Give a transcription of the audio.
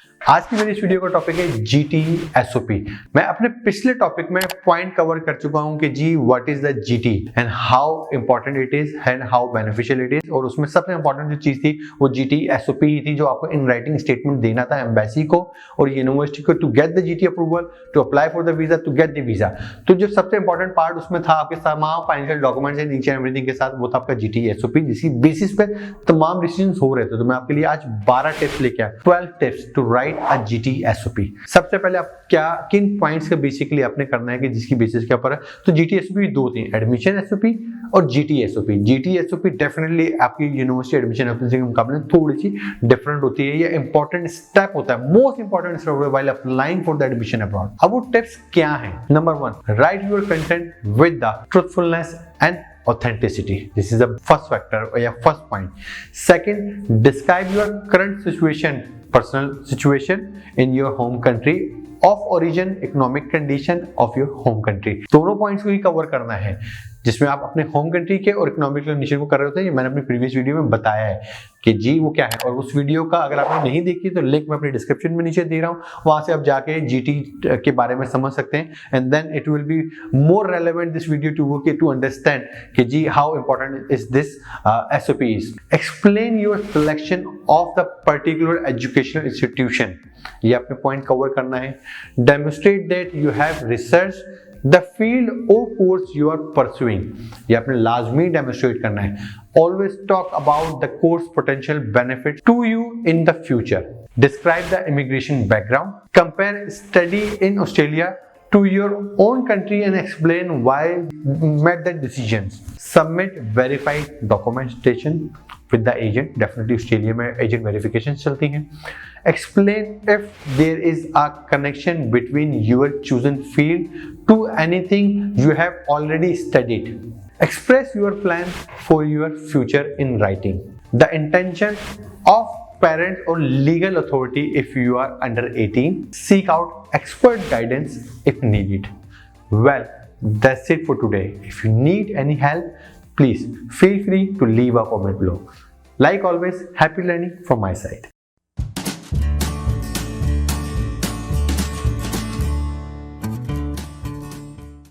आज की मेरी इस वीडियो का टॉपिक है GTE SOP। मैं अपने पिछले टॉपिक में पॉइंट कवर कर चुका हूं कि जी what is the GTE and how important it is and how beneficial it is, और उसमें सबसे इंपॉर्टेंट जो चीज थी वो GTE SOP ही थी, जो आपको इन राइटिंग स्टेटमेंट देना था एम्बेसी को और यूनिवर्सिटी को to get the GTE approval, to apply for the visa, to get the visa. तो जो सबसे इंपॉर्टेंट पार्ट उसमें था आपके तमाम financial documents and each and everything के साथ, वो था आपका GTE SOP, जिसकी बेसिस पे तमाम डिसीजंस हो रहे थे। तो मैं आपके लिए आज 12 टिप्स लेके आया, 12 tips to write a GTE SOP। सबसे पहले आप क्या किन पॉइंट्स का बेसिकली आपने करना है कि जिसकी बेसिस के ऊपर है। तो GTE SOP दो थी, एडमिशन SOP और GTE SOP। GTE SOP definitely आपकी यूनिवर्सिटी एडमिशन SOP के मुकाबले थोड़ी सी डिफरेंट होती है। ये इंपॉर्टेंट स्टेप होता है, most important step while applying for the admission abroad. अब वो टिप्स क्या हैं? Number 1, right your content with the truthfulness and authenticity. This is the first factor or your first point. Second, describe your current situation, personal situation in your home country of origin, economic condition of your home country. दोनों points को ही cover करना है, जिसमें आप अपने home country के और economic condition को कर रहे होते हैं। ये मैंने अपनी प्रीवियस वीडियो में बताया है कि जी वो क्या है, और उस वीडियो का अगर आपने नहीं देखी तो लिंक मैं अपनी डिस्क्रिप्शन में नीचे दे रहा हूँ, वहां से आप जाके GTE के बारे में समझ सकते हैं and then it will be more relevant this video to understand कि जी how important is this SOP is. Explain your selection of the particular educational institution, ये आपने पॉइंट कवर करना है। Demonstrate that you have research the field और course you are pursuing, ये आपने लाजमी डेमोन्स्ट्रेट करना है। Always talk about the course potential benefit to you in the future. Describe the immigration background, compare study in Australia to your own country and explain why made the decisions. Submit verified documentation with the agent, definitely Australia में agent verification चलती हैं। Explain if there is a connection between your chosen field to anything you have already studied. Express your plan for your future in writing. The intention of parent or legal authority if you are under 18. Seek out expert guidance if needed. Well, that's it for today. If you need any help, please feel free to leave a comment below. Like always, happy learning from my side.